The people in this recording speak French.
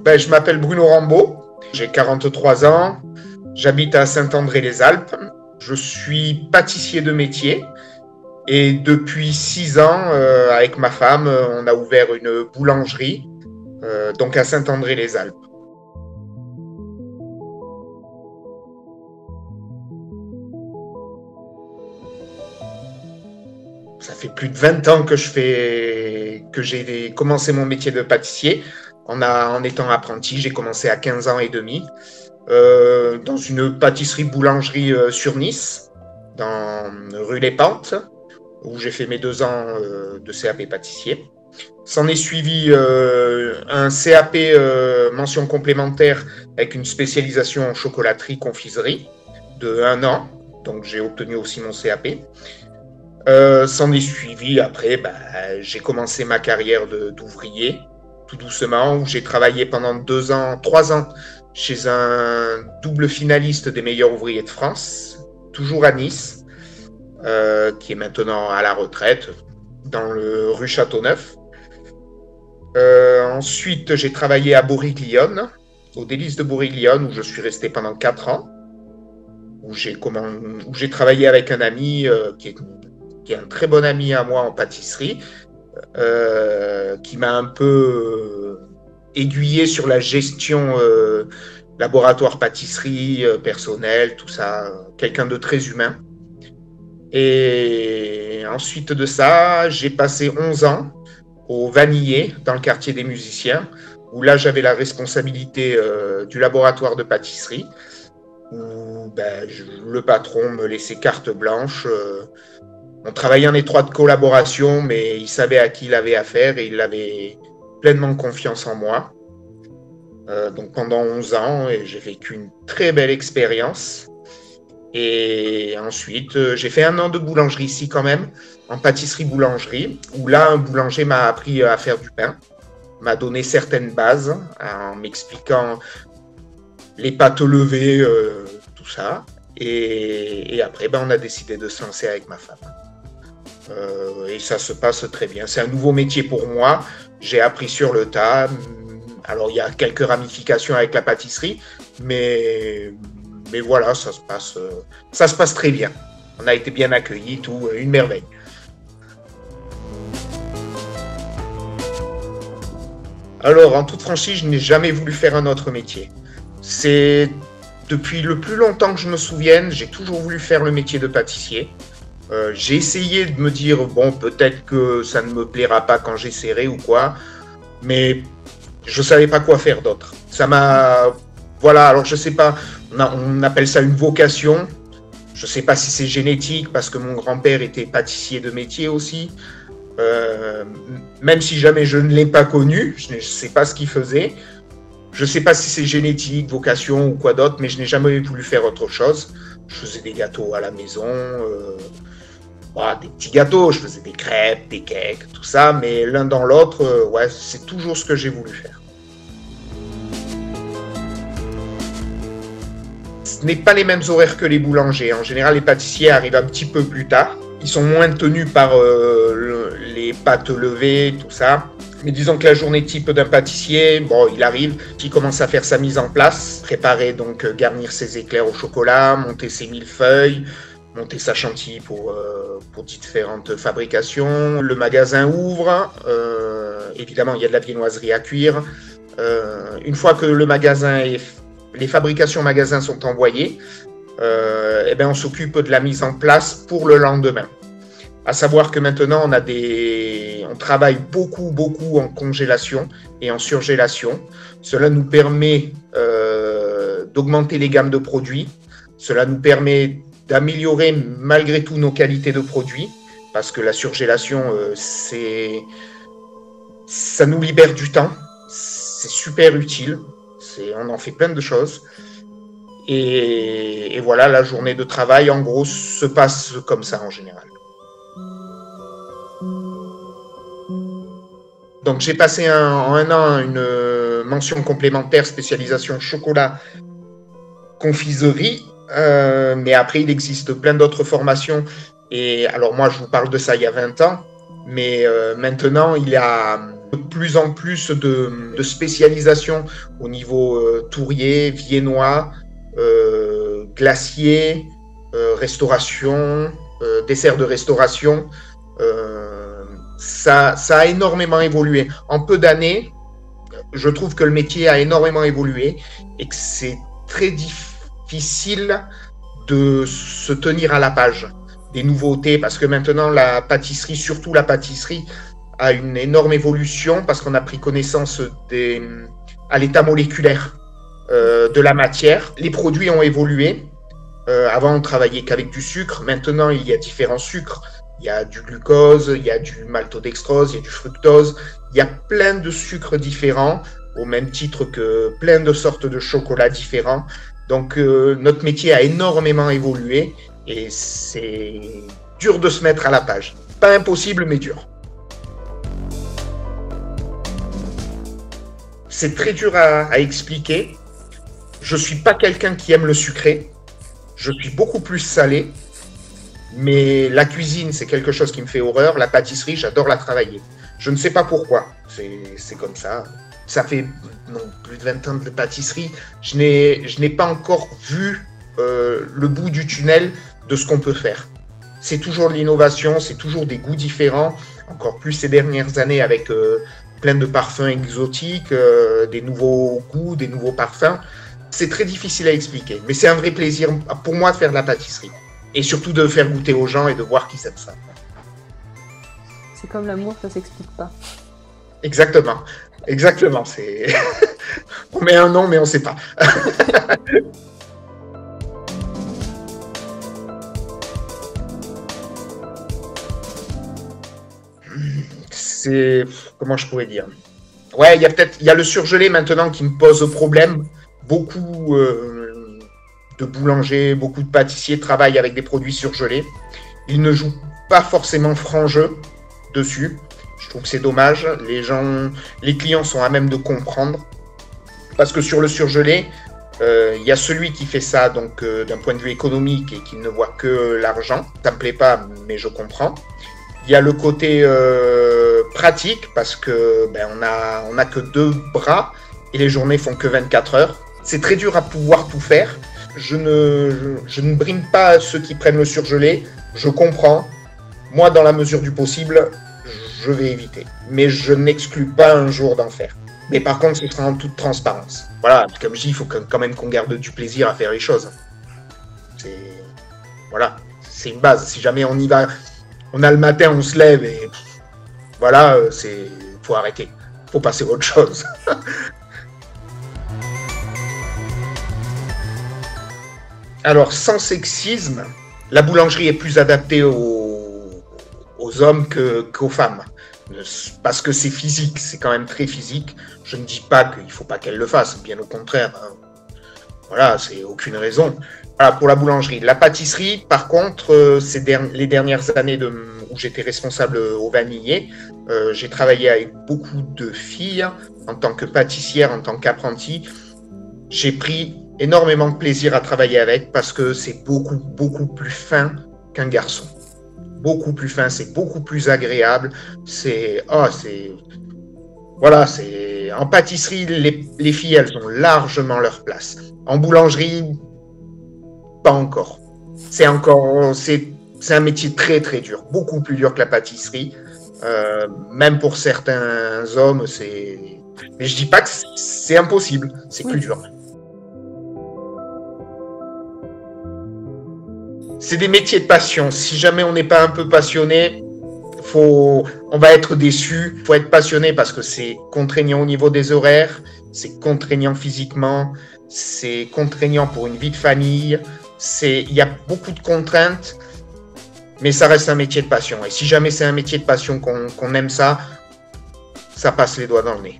Je m'appelle Bruno Rambaud, j'ai 43 ans, j'habite à Saint-André-les-Alpes, je suis pâtissier de métier et depuis 6 ans, avec ma femme, on a ouvert une boulangerie, donc à Saint-André-les-Alpes. Ça fait plus de 20 ans que j'ai commencé mon métier de pâtissier. En étant apprenti, j'ai commencé à 15 ans et demi dans une pâtisserie-boulangerie sur Nice, dans rue Les Pentes, où j'ai fait mes 2 ans de CAP pâtissier. S'en est suivi un CAP mention complémentaire avec une spécialisation en chocolaterie, confiserie de 1 an. Donc j'ai obtenu aussi mon CAP. S'en est suivi après, j'ai commencé ma carrière d'ouvrier, tout doucement, où j'ai travaillé pendant 3 ans chez un double finaliste des meilleurs ouvriers de France, toujours à Nice, qui est maintenant à la retraite, dans le rue Châteauneuf. Ensuite, j'ai travaillé à Borriglione, au Délices de Borriglione, où je suis resté pendant 4 ans, où j'ai travaillé avec un ami qui est un très bon ami à moi en pâtisserie, qui m'a un peu aiguillé sur la gestion laboratoire pâtisserie, personnel, tout ça, quelqu'un de très humain. Et ensuite de ça, j'ai passé 11 ans au Vanillé, dans le quartier des musiciens, où là j'avais la responsabilité du laboratoire de pâtisserie, où le patron me laissait carte blanche. On travaillait en étroite collaboration, mais il savait à qui il avait affaire et il avait pleinement confiance en moi. Donc pendant 11 ans, et j'ai vécu une très belle expérience. Et ensuite, j'ai fait 1 an de boulangerie ici quand même, en pâtisserie-boulangerie, où là, un boulanger m'a appris à faire du pain, m'a donné certaines bases en m'expliquant les pâtes levées, tout ça. Et après, on a décidé de se lancer avec ma femme. Et ça se passe très bien. C'est un nouveau métier pour moi. J'ai appris sur le tas. Alors, il y a quelques ramifications avec la pâtisserie, mais voilà, ça se passe très bien. On a été bien accueillis, tout, une merveille. Alors, en toute franchise, je n'ai jamais voulu faire un autre métier. C'est depuis le plus longtemps que je me souvienne, j'ai toujours voulu faire le métier de pâtissier. J'ai essayé de me dire, bon, peut-être que ça ne me plaira pas quand j'essaierai ou quoi, mais je ne savais pas quoi faire d'autre. Voilà, alors je ne sais pas, on appelle ça une vocation. Je ne sais pas si c'est génétique, parce que mon grand-père était pâtissier de métier aussi. Même si jamais je ne l'ai pas connu, je ne sais pas ce qu'il faisait. Je ne sais pas si c'est génétique, vocation ou quoi d'autre, mais je n'ai jamais voulu faire autre chose. Je faisais des gâteaux à la maison, des petits gâteaux, je faisais des crêpes, des cakes, tout ça, mais l'un dans l'autre, c'est toujours ce que j'ai voulu faire. Ce n'est pas les mêmes horaires que les boulangers. En général, les pâtissiers arrivent un petit peu plus tard. Ils sont moins tenus par les pâtes levées, tout ça. Mais disons que la journée type d'un pâtissier, il arrive, il commence à faire sa mise en place, préparer, donc garnir ses éclairs au chocolat, monter ses millefeuilles, monter sa chantilly pour différentes fabrications. Le magasin ouvre, évidemment il y a de la viennoiserie à cuire. Une fois que les fabrications magasin sont envoyées, on s'occupe de la mise en place pour le lendemain. À savoir que maintenant, on travaille beaucoup en congélation et en surgélation. Cela nous permet d'augmenter les gammes de produits. Cela nous permet d'améliorer malgré tout nos qualités de produits, parce que la surgélation, ça nous libère du temps. C'est super utile. On en fait plein de choses. Et voilà, la journée de travail, en gros, se passe comme ça en général. Donc j'ai passé en 1 an une mention complémentaire spécialisation chocolat confiserie, mais après il existe plein d'autres formations. Et alors moi je vous parle de ça il y a 20 ans. Mais maintenant, il y a de plus en plus de spécialisation au niveau tourrier, viennois, glacier, restauration, dessert de restauration. Ça a énormément évolué. En peu d'années, je trouve que le métier a énormément évolué et que c'est très difficile de se tenir à la page des nouveautés, parce que maintenant la pâtisserie, surtout la pâtisserie, a une énorme évolution parce qu'on a pris connaissance à l'état moléculaire de la matière. Les produits ont évolué. Avant, on travaillait qu'avec du sucre. Maintenant, il y a différents sucres. Il y a du glucose, il y a du maltodextrose, il y a du fructose. Il y a plein de sucres différents, au même titre que plein de sortes de chocolats différents. Donc, notre métier a énormément évolué et c'est dur de se mettre à la page. Pas impossible, mais dur. C'est très dur à expliquer. Je ne suis pas quelqu'un qui aime le sucré. Je suis beaucoup plus salé. Mais la cuisine, c'est quelque chose qui me fait horreur. La pâtisserie, j'adore la travailler. Je ne sais pas pourquoi. C'est comme ça. Ça fait plus de 20 ans de pâtisserie. Je n'ai pas encore vu le bout du tunnel de ce qu'on peut faire. C'est toujours de l'innovation, c'est toujours des goûts différents. Encore plus ces dernières années avec plein de parfums exotiques, des nouveaux goûts, des nouveaux parfums. C'est très difficile à expliquer. Mais c'est un vrai plaisir pour moi de faire de la pâtisserie. Et surtout de faire goûter aux gens et de voir qu'ils aiment ça. C'est comme l'amour, ça s'explique pas. Exactement. Exactement. On met un nom, mais on ne sait pas. Comment je pourrais dire? Ouais, il y a le surgelé maintenant qui me pose problème. Beaucoup de boulangers, beaucoup de pâtissiers travaillent avec des produits surgelés. Ils ne jouent pas forcément franc jeu dessus. Je trouve que c'est dommage. Les clients sont à même de comprendre. Parce que sur le surgelé, il y a celui qui fait ça donc d'un point de vue économique et qui ne voit que l'argent. Ça me plaît pas, mais je comprends. Il y a le côté pratique parce que on a que 2 bras et les journées font que 24 heures. C'est très dur à pouvoir tout faire. Je ne brime pas ceux qui prennent le surgelé. Je comprends. Moi, dans la mesure du possible, je vais éviter. Mais je n'exclus pas un jour d'en faire. Mais par contre, ce sera en toute transparence. Voilà, comme je dis, il faut quand même qu'on garde du plaisir à faire les choses. Voilà, c'est une base. Si jamais on y va, on a le matin, on se lève et voilà, faut arrêter. Faut passer à autre chose. Alors, sans sexisme, la boulangerie est plus adaptée aux hommes qu'aux femmes. Parce que c'est physique, c'est quand même très physique. Je ne dis pas qu'il ne faut pas qu'elle le fasse, bien au contraire. Voilà, c'est aucune raison. Voilà, pour la boulangerie. La pâtisserie, par contre, les dernières années où j'étais responsable au vanillé, j'ai travaillé avec beaucoup de filles en tant que pâtissière, en tant qu'apprentie. J'ai pris énormément de plaisir à travailler avec parce que c'est beaucoup, beaucoup plus fin qu'un garçon. Beaucoup plus fin, c'est beaucoup plus agréable. Voilà, en pâtisserie, les filles, elles ont largement leur place. En boulangerie, pas encore. C'est un métier très, très dur. Beaucoup plus dur que la pâtisserie. Même pour certains hommes, mais je dis pas que c'est impossible. C'est plus dur. C'est des métiers de passion. Si jamais on n'est pas un peu passionné, on va être déçu. Il faut être passionné parce que c'est contraignant au niveau des horaires, c'est contraignant physiquement, c'est contraignant pour une vie de famille. Il y a beaucoup de contraintes, mais ça reste un métier de passion. Et si jamais c'est un métier de passion qu'on aime ça passe les doigts dans le nez.